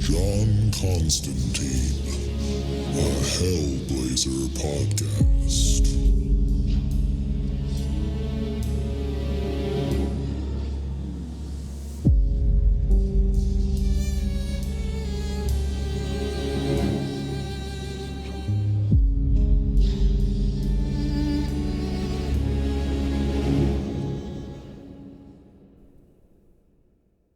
John Constantine, a Hellblazer podcast.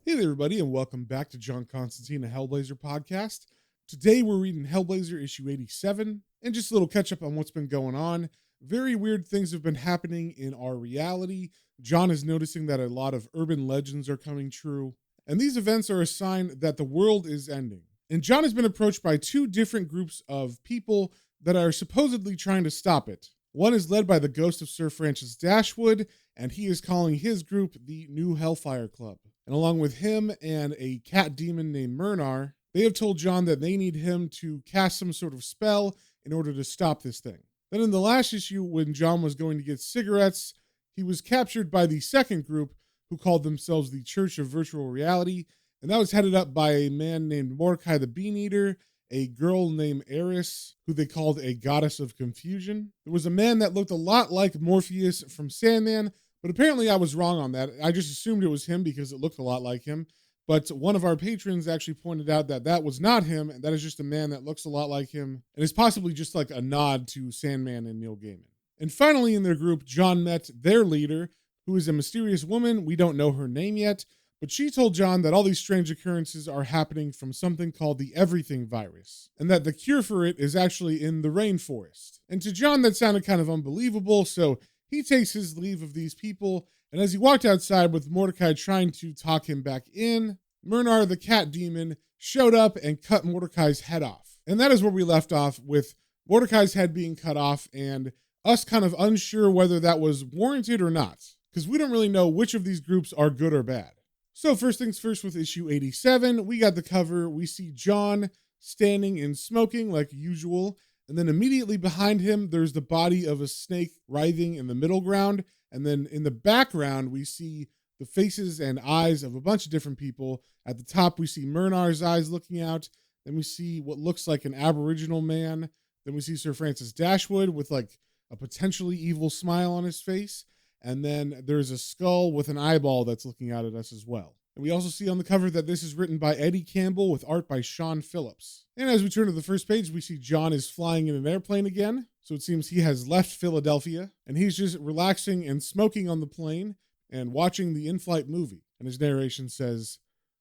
Hey there, everybody, and welcome back to John Constantine, a Hellblazer podcast. Today, we're reading Hellblazer issue 87, and just a little catch up on what's been going on. Very weird things have been happening in our reality. John is noticing that a lot of urban legends are coming true, and these events are a sign that the world is ending. And John has been approached by two different groups of people that are supposedly trying to stop it. One is led by the ghost of Sir Francis Dashwood, and he is calling his group the New Hellfire Club. And along with him and a cat demon named Murnarr, they have told John that they need him to cast some sort of spell in order to stop this thing. Then in the last issue, when John was going to get cigarettes, he was captured by the second group, who called themselves the Church of Virtual Reality, and that was headed up by a man named Mordecai the Bean Eater, a girl named Eris, who they called a goddess of confusion. There was a man that looked a lot like Morpheus from Sandman, but apparently I was wrong on that. I just assumed it was him because it looked a lot like him. But one of our patrons actually pointed out that that was not him, and that is just a man that looks a lot like him, and is possibly just like a nod to Sandman and Neil Gaiman. And finally in their group, John met their leader, who is a mysterious woman. We don't know her name yet, but she told John that all these strange occurrences are happening from something called the Everything virus, and that the cure for it is actually in the rainforest. And to John, that sounded kind of unbelievable, so he takes his leave of these people, and as he walked outside with Mordecai trying to talk him back in, Murnarr the cat demon showed up and cut Mordecai's head off. And that is where we left off, with Mordecai's head being cut off and us kind of unsure whether that was warranted or not, because we don't really know which of these groups are good or bad. So first things first, with issue 87, we got the cover. We see John standing and smoking like usual, and then immediately behind him, there's the body of a snake writhing in the middle ground. And then in the background, we see the faces and eyes of a bunch of different people. At the top, we see Murnarr's eyes looking out. Then we see what looks like an aboriginal man. Then we see Sir Francis Dashwood with like a potentially evil smile on his face. And then there's a skull with an eyeball that's looking out at us as well. And we also see on the cover that this is written by Eddie Campbell with art by Sean Phillips. And as we turn to the first page, we see John is flying in an airplane again. So it seems he has left Philadelphia, and he's just relaxing and smoking on the plane and watching the in-flight movie. And his narration says,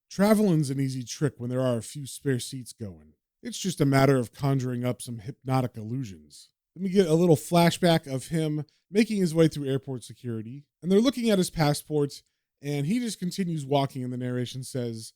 "Traveling's an easy trick when there are a few spare seats going. It's just a matter of conjuring up some hypnotic illusions." Then we get a little flashback of him making his way through airport security, and they're looking at his passport, and he just continues walking, and the narration says,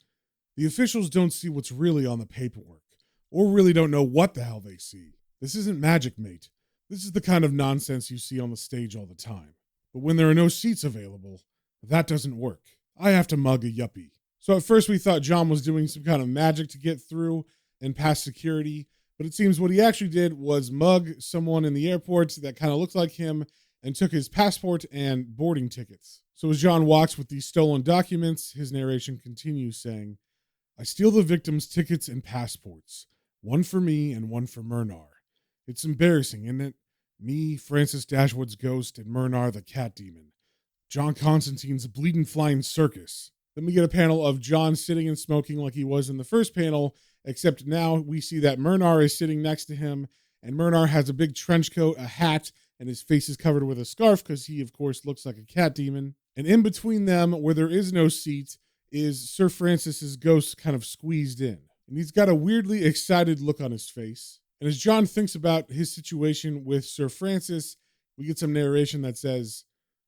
"The officials don't see what's really on the paperwork, or really don't know what the hell they see. This isn't magic, mate. This is the kind of nonsense you see on the stage all the time. But when there are no seats available, that doesn't work. I have to mug a yuppie." So at first we thought John was doing some kind of magic to get through and pass security, but it seems what he actually did was mug someone in the airport that kind of looked like him and took his passport and boarding tickets. So as John walks with these stolen documents, his narration continues saying, "I steal the victims' tickets and passports, one for me and one for Murnarr. It's embarrassing, isn't it? Me, Francis Dashwood's ghost, and Murnarr the cat demon. John Constantine's bleeding flying circus." Then we get a panel of John sitting and smoking like he was in the first panel, except now we see that Murnarr is sitting next to him, and Murnarr has a big trench coat, a hat, and his face is covered with a scarf because he, of course, looks like a cat demon. And in between them, where there is no seat, is Sir Francis's ghost kind of squeezed in. And he's got a weirdly excited look on his face. And as John thinks about his situation with Sir Francis, we get some narration that says,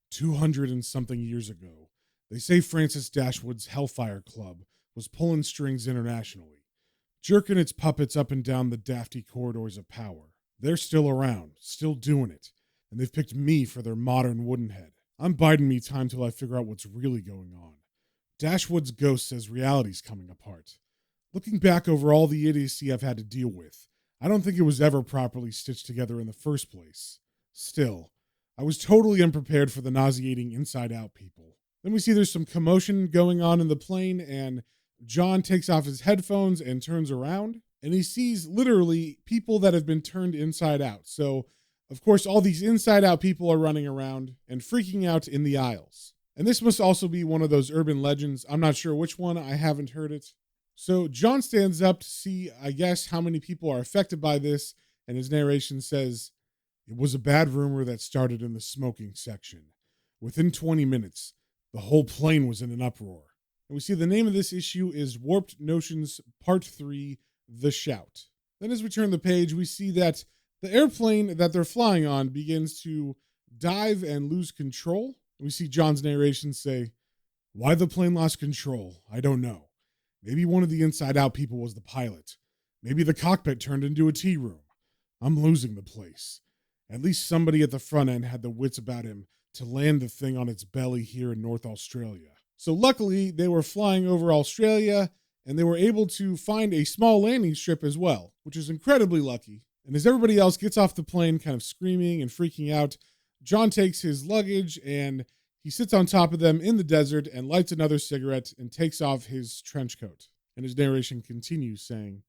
200 and something years ago, they say Francis Dashwood's Hellfire Club was pulling strings internationally, jerking its puppets up and down the dafty corridors of power. They're still around, still doing it, and they've picked me for their modern woodenhead. I'm biding me time till I figure out what's really going on. Dashwood's ghost says reality's coming apart. Looking back over all the idiocy I've had to deal with, I don't think it was ever properly stitched together in the first place. Still, I was totally unprepared for the nauseating inside-out people. Then we see there's some commotion going on in the plane, and John takes off his headphones and turns around, and he sees literally people that have been turned inside out. So, of course, all these inside out people are running around and freaking out in the aisles. And this must also be one of those urban legends. I'm not sure which one. I haven't heard it. So John stands up to see, I guess, how many people are affected by this. And his narration says, "It was a bad rumor that started in the smoking section. Within 20 minutes, the whole plane was in an uproar." And we see the name of this issue is Warped Notions Part 3, The Shout. Then as we turn the page, we see that the airplane that they're flying on begins to dive and lose control. We see John's narration say, "Why the plane lost control, I don't know. Maybe one of the inside out people was the pilot. Maybe the cockpit turned into a tea room. I'm losing the place. At least somebody at the front end had the wits about him to land the thing on its belly here in North Australia." So luckily, they were flying over Australia, and they were able to find a small landing strip as well, which is incredibly lucky. And as everybody else gets off the plane kind of screaming and freaking out, John takes his luggage and he sits on top of them in the desert and lights another cigarette and takes off his trench coat. And his narration continues saying,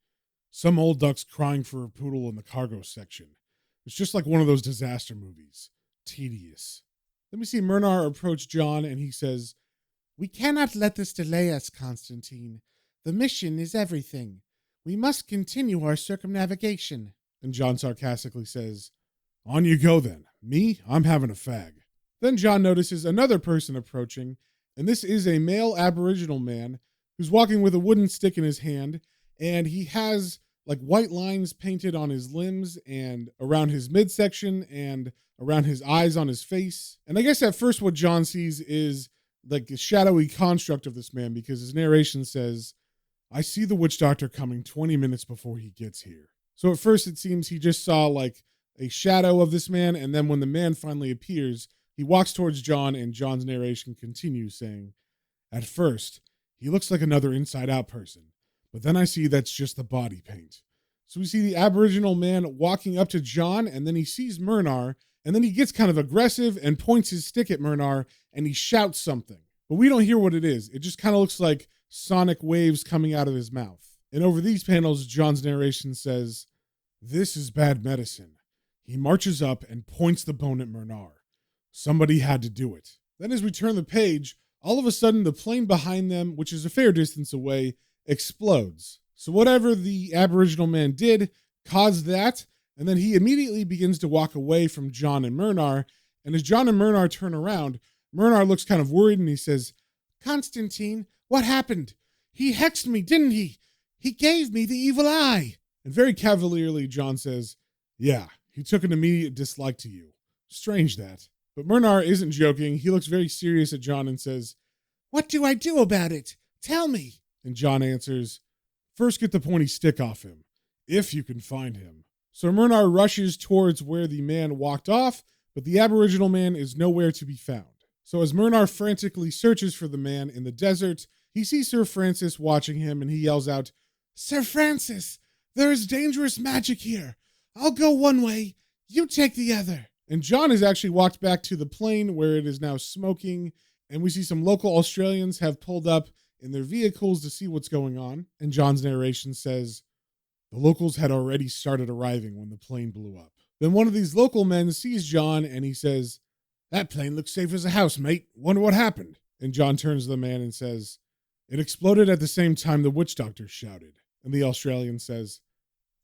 "Some old duck's crying for a poodle in the cargo section. It's just like one of those disaster movies. Tedious." Then we see Murnarr approach John and he says, "We cannot let this delay us, Constantine. The mission is everything. We must continue our circumnavigation." And John sarcastically says, "On you go then. Me, I'm having a fag." Then John notices another person approaching, and this is a male aboriginal man who's walking with a wooden stick in his hand, and he has like white lines painted on his limbs and around his midsection and around his eyes on his face. And I guess at first what John sees is like a shadowy construct of this man, because his narration says, "I see the witch doctor coming 20 minutes before he gets here." So at first it seems he just saw like a shadow of this man, and then when the man finally appears, he walks towards John, and John's narration continues saying, "At first, he looks like another inside-out person, but then I see that's just the body paint." So we see the aboriginal man walking up to John, and then he sees Murnarr, and then he gets kind of aggressive and points his stick at Murnarr, and he shouts something. But we don't hear what it is. It just kind of looks like sonic waves coming out of his mouth. And over these panels, John's narration says, "This is bad medicine." He marches up and points the bone at Murnarr. Somebody had to do it. Then as we turn the page, all of a sudden the plane behind them, which is a fair distance away, explodes. So whatever the aboriginal man did caused that, and then he immediately begins to walk away from John and Murnarr. And as John and Murnarr turn around, Murnarr looks kind of worried and he says, "Constantine, what happened? He hexed me, didn't he? He gave me the evil eye." And very cavalierly, John says, "Yeah, he took an immediate dislike to you. Strange that." But Murnarr isn't joking. He looks very serious at John and says, "What do I do about it? Tell me." And John answers, "First get the pointy stick off him, if you can find him." So Murnarr rushes towards where the man walked off, but the aboriginal man is nowhere to be found. So as Murnarr frantically searches for the man in the desert, he sees Sir Francis watching him and he yells out, "Sir Francis, there is dangerous magic here. I'll go one way, you take the other." And John has actually walked back to the plane where it is now smoking, and we see some local Australians have pulled up in their vehicles to see what's going on. And John's narration says, "The locals had already started arriving when the plane blew up." Then one of these local men sees John and he says, "That plane looks safe as a house, mate. Wonder what happened." And John turns to the man and says, "It exploded at the same time the witch doctor shouted." And the Australian says,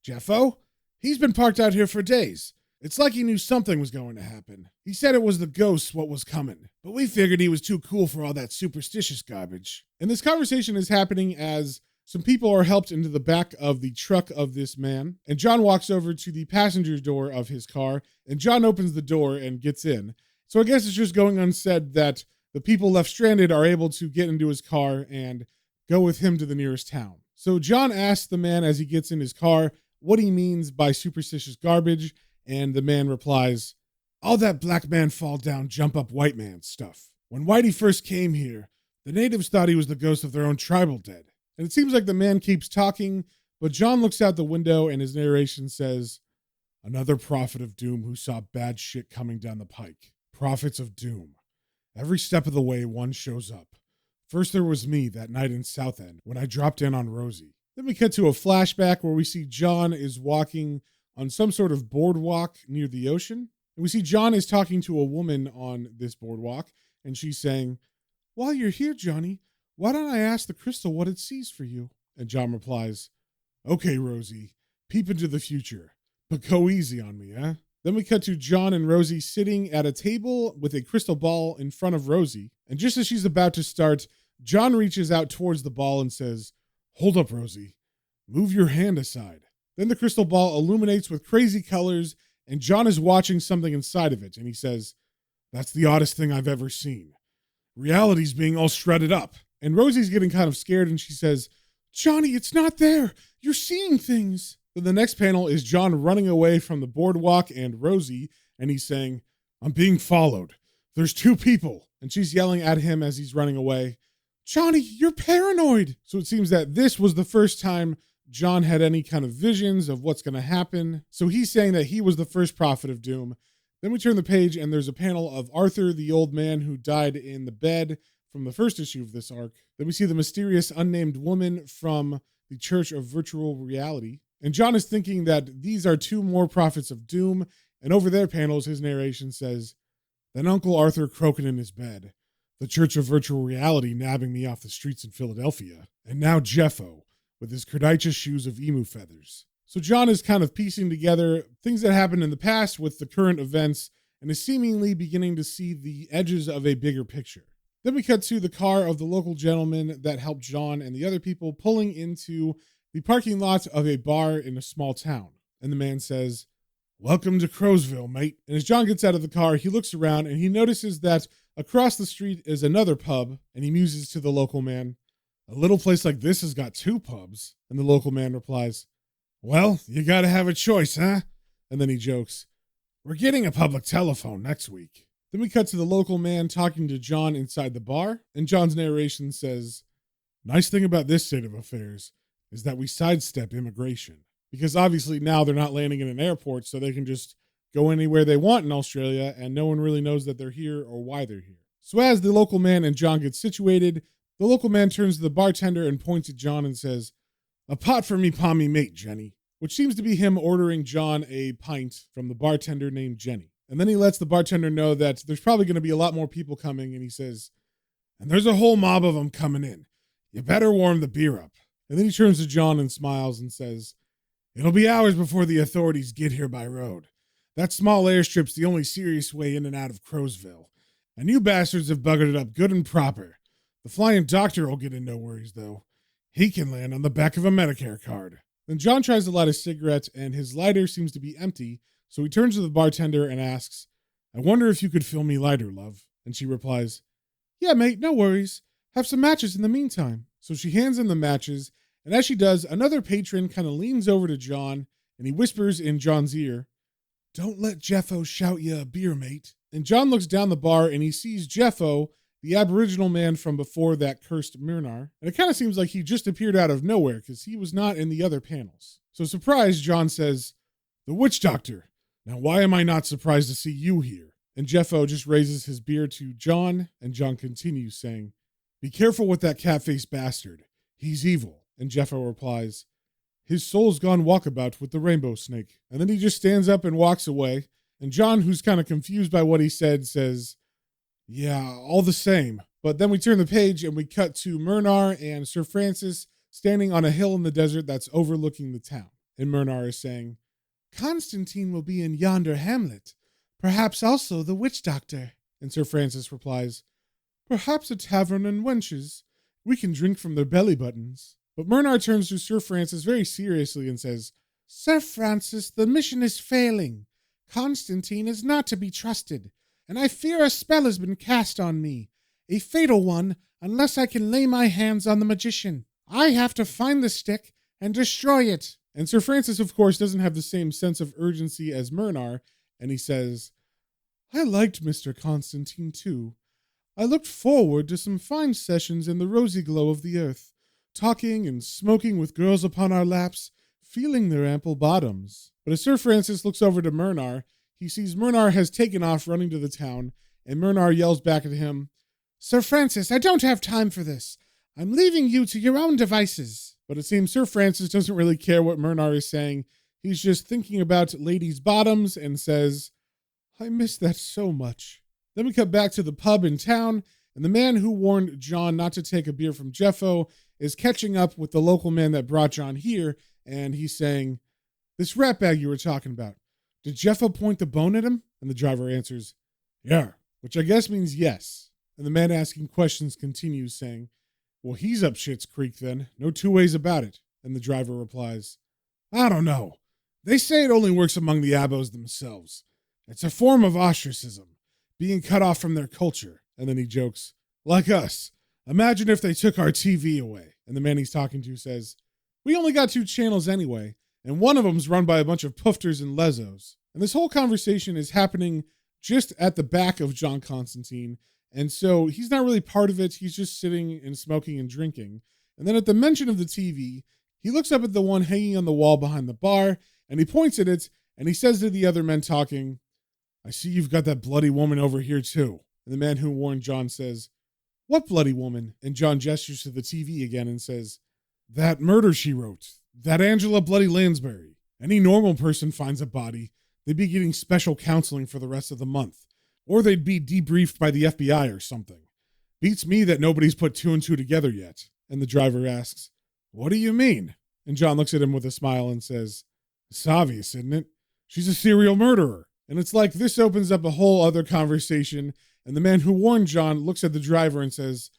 "Jeffo? He's been parked out here for days. It's like he knew something was going to happen. He said it was the ghosts what was coming, but we figured he was too cool for all that superstitious garbage." And this conversation is happening as some people are helped into the back of the truck of this man, and John walks over to the passenger door of his car, and John opens the door and gets in. So I guess it's just going unsaid that the people left stranded are able to get into his car and go with him to the nearest town. So John asks the man as he gets in his car what he means by superstitious garbage, and the man replies, "All that black man fall down, jump up white man stuff. When Whitey first came here, the natives thought he was the ghost of their own tribal dead." And it seems like the man keeps talking, but John looks out the window and his narration says, "Another prophet of doom who saw bad shit coming down the pike. Prophets of doom. Every step of the way one shows up. First there was me that night in Southend when I dropped in on Rosie. Then we cut to a flashback where we see John is walking on some sort of boardwalk near the ocean. And we see John is talking to a woman on this boardwalk, and she's saying, "While you're here, Johnny, why don't I ask the crystal what it sees for you?" And John replies, "Okay, Rosie, peep into the future, but go easy on me, eh?" Then we cut to John and Rosie sitting at a table with a crystal ball in front of Rosie. And just as she's about to start, John reaches out towards the ball and says, "Hold up, Rosie. Move your hand aside." Then the crystal ball illuminates with crazy colors, and John is watching something inside of it. And he says, "That's the oddest thing I've ever seen. Reality's being all shredded up." And Rosie's getting kind of scared, and she says, "Johnny, it's not there. You're seeing things." Then the next panel is John running away from the boardwalk and Rosie, and he's saying, "I'm being followed. There's two people." And she's yelling at him as he's running away, "Johnny, you're paranoid." So it seems that this was the first time John had any kind of visions of what's going to happen. So he's saying that he was the first prophet of doom. Then we turn the page, and there's a panel of Arthur, the old man who died in the bed from the first issue of this arc. Then we see the mysterious unnamed woman from the Church of Virtual Reality. And John is thinking that these are two more prophets of doom. And over their panels, his narration says, "Then Uncle Arthur croaking in his bed. The Church of Virtual Reality nabbing me off the streets in Philadelphia. And now Jeffo, with his Kerditcha shoes of emu feathers." So John is kind of piecing together things that happened in the past with the current events and is seemingly beginning to see the edges of a bigger picture. Then we cut to the car of the local gentleman that helped John and the other people pulling into the parking lot of a bar in a small town. And the man says, "Welcome to Crowsville, mate." And as John gets out of the car, he looks around and he notices that across the street is another pub, and he muses to the local man, "A little place like this has got two pubs." And the local man replies, "Well, you gotta have a choice, huh?" And then he jokes, "We're getting a public telephone next week." Then we cut to the local man talking to John inside the bar, and John's narration says, "Nice thing about this state of affairs is that we sidestep immigration. Because obviously now they're not landing in an airport, so they can just go anywhere they want in Australia, and no one really knows that they're here or why they're here." So as the local man and John get situated, the local man turns to the bartender and points at John and says, "A pot for me palmy mate, Jenny," which seems to be him ordering John a pint from the bartender named Jenny. And then he lets the bartender know that there's probably going to be a lot more people coming, and he says, "And there's a whole mob of them coming in. You better warm the beer up." And then he turns to John and smiles and says, "It'll be hours before the authorities get here by road. That small airstrip's the only serious way in and out of Crowsville. And you bastards have buggered it up good and proper. The flying doctor will get in no worries, though. He can land on the back of a Medicare card." Then John tries to light a cigarette, and his lighter seems to be empty, so he turns to the bartender and asks, "I wonder if you could fill me lighter, love." And she replies, "Yeah, mate, no worries. Have some matches in the meantime." So she hands him the matches, and as she does, another patron kind of leans over to John, and he whispers in John's ear, "Don't let Jeffo shout you a beer, mate." And John looks down the bar, and he sees Jeffo, the aboriginal man from before that cursed Murnarr. And it kind of seems like he just appeared out of nowhere, because he was not in the other panels. So surprised, John says, "The witch doctor. Now why am I not surprised to see you here?" And Jeffo just raises his beer to John, and John continues saying, "Be careful with that cat-faced bastard. He's evil." And Jeffo replies, "His soul's gone walkabout with the rainbow snake." And then he just stands up and walks away. And John, who's kind of confused by what he said, says, "Yeah, all the same." But then we turn the page and we cut to Murnarr and Sir Francis standing on a hill in the desert that's overlooking the town. And Murnarr is saying, "Constantine will be in yonder hamlet. Perhaps also the witch doctor." And Sir Francis replies, "Perhaps a tavern and wenches. We can drink from their belly buttons." But Murnarr turns to Sir Francis very seriously and says, "Sir Francis, the mission is failing. Constantine is not to be trusted, and I fear a spell has been cast on me, a fatal one, unless I can lay my hands on the magician. I have to find the stick and destroy it." And Sir Francis, of course, doesn't have the same sense of urgency as Murnarr, and he says, "I liked Mr. Constantine too. I looked forward to some fine sessions in the rosy glow of the earth, talking and smoking with girls upon our laps, feeling their ample bottoms." But as Sir Francis looks over to Murnarr, he sees Murnarr has taken off running to the town, and Murnarr yells back at him, Sir Francis, I don't have time for this. I'm leaving you to your own devices. But it seems Sir Francis doesn't really care what Murnarr is saying. He's just thinking about ladies' bottoms and says, I miss that so much. Then we cut back to the pub in town, and the man who warned John not to take a beer from Jeffo is catching up with the local man that brought John here, and he's saying, this rat bag you were talking about, did Jeffo point the bone at him? And the driver answers, yeah, which I guess means yes. And the man asking questions continues, saying, well, he's up shit's creek then. No two ways about it. And the driver replies, I don't know. They say it only works among the abos themselves. It's a form of ostracism, being cut off from their culture. And then he jokes, like us. Imagine if they took our TV away. And the man he's talking to says, we only got 2 channels anyway, and one of them's run by a bunch of poofters and lezzos. And this whole conversation is happening just at the back of John Constantine. And so he's not really part of it. He's just sitting and smoking and drinking. And then at the mention of the TV, he looks up at the one hanging on the wall behind the bar, and he points at it, and he says to the other men talking, I see you've got that bloody woman over here too. And the man who warned John says, what bloody woman? And John gestures to the TV again and says, that murder she wrote, that Angela Bloody Lansbury. Any normal person finds a body, they'd be getting special counseling for the rest of the month. Or they'd be debriefed by the FBI or something. Beats me that nobody's put 2 and 2 together yet. And the driver asks, what do you mean? And John looks at him with a smile and says, it's obvious, isn't it? She's a serial murderer. And it's like this opens up a whole other conversation. And the man who warned John looks at the driver and says,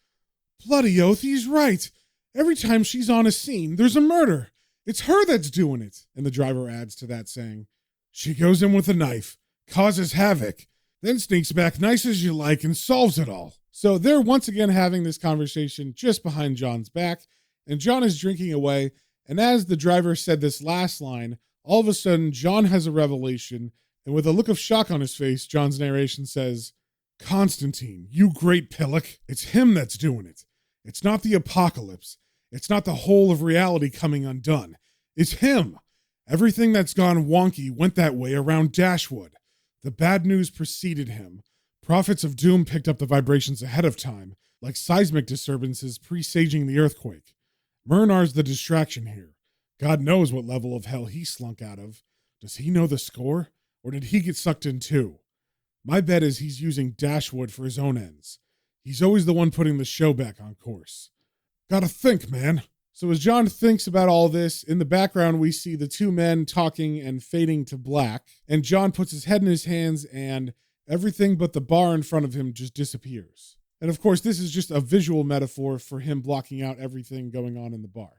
bloody oath, he's right. Every time she's on a scene, there's a murder. It's her that's doing it. And the driver adds to that saying, she goes in with a knife, causes havoc, then sneaks back nice as you like and solves it all. So they're once again having this conversation just behind John's back, and John is drinking away. And as the driver said this last line, all of a sudden John has a revelation, and with a look of shock on his face, John's narration says, Constantine, you great pillock, it's him that's doing it. It's not the apocalypse. It's not the whole of reality coming undone. It's him. Everything that's gone wonky went that way around Dashwood. The bad news preceded him. Prophets of doom picked up the vibrations ahead of time, like seismic disturbances presaging the earthquake. Murnarr's the distraction here. God knows what level of hell he slunk out of. Does he know the score? Or did he get sucked in too? My bet is he's using Dashwood for his own ends. He's always the one putting the show back on course. Gotta think, man. So as John thinks about all this, in the background we see the 2 men talking and fading to black, and John puts his head in his hands and everything but the bar in front of him just disappears. And of course, this is just a visual metaphor for him blocking out everything going on in the bar.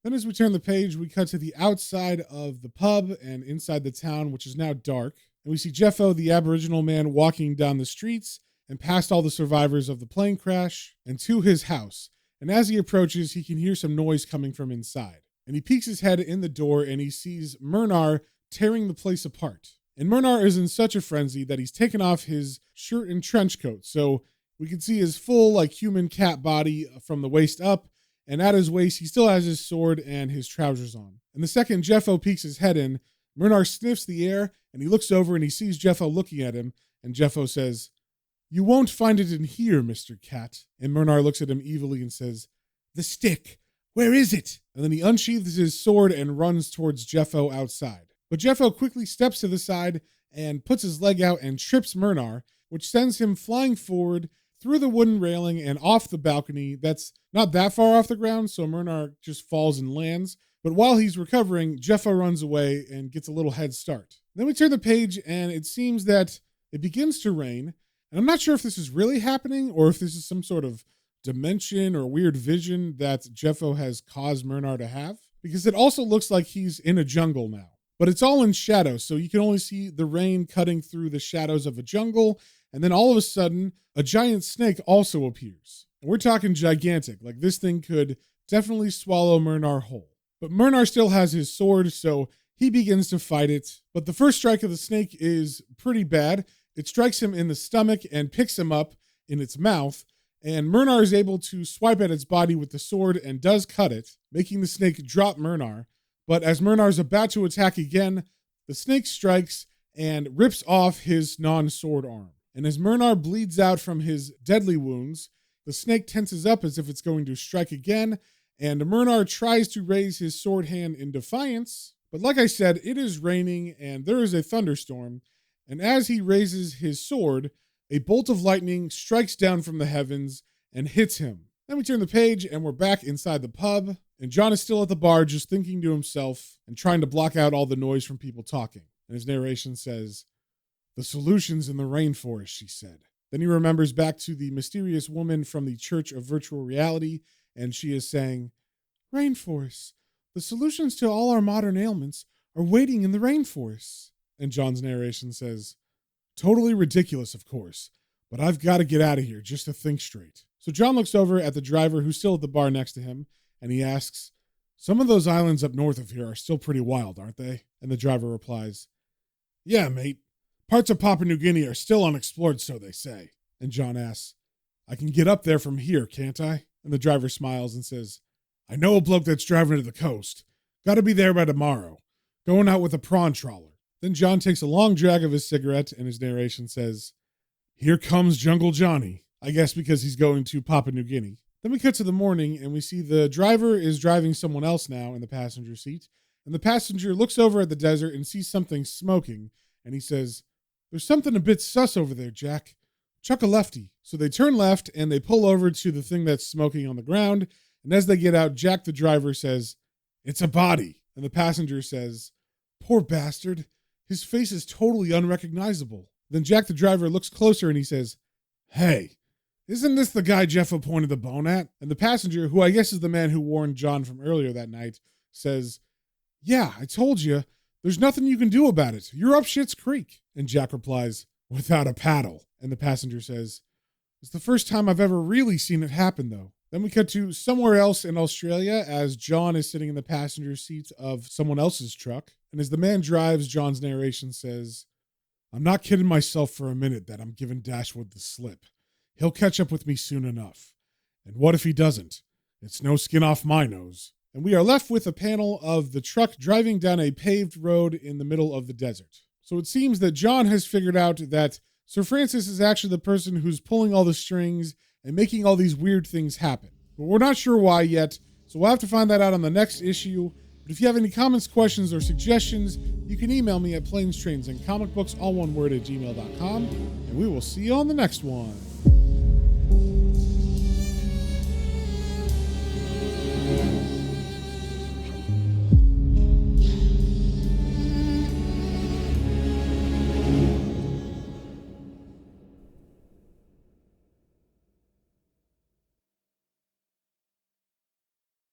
Then as we turn the page, we cut to the outside of the pub and inside the town, which is now dark. And we see Jeffo, the aboriginal man, walking down the streets and past all the survivors of the plane crash and to his house. And as he approaches, he can hear some noise coming from inside. And he peeks his head in the door and he sees Murnarr tearing the place apart. And Murnarr is in such a frenzy that he's taken off his shirt and trench coat. So we can see his full, like, human cat body from the waist up. And at his waist, he still has his sword and his trousers on. And the second Jeffo peeks his head in, Murnarr sniffs the air and he looks over and he sees Jeffo looking at him. And Jeffo says, you won't find it in here, Mr. Cat. And Murnarr looks at him evilly and says, the stick, where is it? And then he unsheathes his sword and runs towards Jeffo outside. But Jeffo quickly steps to the side and puts his leg out and trips Murnarr, which sends him flying forward through the wooden railing and off the balcony that's not that far off the ground, so Murnarr just falls and lands. But while he's recovering, Jeffo runs away and gets a little head start. Then we turn the page and it seems that it begins to rain. And I'm not sure if this is really happening or if this is some sort of dimension or weird vision that Jeffo has caused Murnarr to have, because it also looks like he's in a jungle now. But it's all in shadow, so you can only see the rain cutting through the shadows of a jungle, and then all of a sudden, a giant snake also appears. And we're talking gigantic, like this thing could definitely swallow Murnarr whole. But Murnarr still has his sword, so he begins to fight it. But the first strike of the snake is pretty bad. It strikes him in the stomach and picks him up in its mouth, and Murnarr is able to swipe at its body with the sword and does cut it, making the snake drop Murnarr. But as Murnarr is about to attack again, the snake strikes and rips off his non-sword arm. And as Murnarr bleeds out from his deadly wounds, The snake tenses up as if it's going to strike again, and Murnarr tries to raise his sword hand in defiance. But like I said, it is raining and there is a thunderstorm, and as he raises his sword, a bolt of lightning strikes down from the heavens and hits him. Then we turn the page and we're back inside the pub, and John is still at the bar just thinking to himself and trying to block out all the noise from people talking. And his narration says, "The solution's in the rainforest," she said. Then he remembers back to the mysterious woman from the Church of Virtual Reality, and she is saying, "Rainforests. The solutions to all our modern ailments are waiting in the rainforests." And John's narration says, "Totally ridiculous, of course, but I've got to get out of here just to think straight." So John looks over at the driver who's still at the bar next to him, and he asks, "Some of those islands up north of here are still pretty wild, aren't they?" And the driver replies, "Yeah, mate. Parts of Papua New Guinea are still unexplored, so they say." And John asks, "I can get up there from here, can't I?" And the driver smiles and says, "I know a bloke that's driving to the coast. Got to be there by tomorrow. Going out with a prawn trawler." Then John takes a long drag of his cigarette, and his narration says, "Here comes Jungle Johnny." I guess because he's going to Papua New Guinea. Then we cut to the morning, and we see the driver is driving someone else now in the passenger seat. And the passenger looks over at the desert and sees something smoking. And he says, "There's something a bit sus over there, Jack. Chuck a lefty." So they turn left, and they pull over to the thing that's smoking on the ground. And as they get out, Jack, the driver, says, "It's a body." And the passenger says, "Poor bastard. His face is totally unrecognizable." Then Jack, the driver, looks closer and he says, "Hey, isn't this the guy Jeff pointed the bone at?" And the passenger, who I guess is the man who warned John from earlier that night, says, "Yeah, I told you. There's nothing you can do about it. You're up Schitt's Creek." And Jack replies, "Without a paddle." And the passenger says, "It's the first time I've ever really seen it happen, though." Then we cut to somewhere else in Australia as John is sitting in the passenger seat of someone else's truck. And as the man drives, John's narration says, "I'm not kidding myself for a minute that I'm giving Dashwood the slip. He'll catch up with me soon enough. And what if he doesn't? It's no skin off my nose." And we are left with a panel of the truck driving down a paved road in the middle of the desert. So it seems that John has figured out that Sir Francis is actually the person who's pulling all the strings and making all these weird things happen. But we're not sure why yet, so we'll have to find that out on the next issue. But if you have any comments, questions, or suggestions, you can email me at planestrains and comicbooks, all one word, @gmail.com. And we will see you on the next one.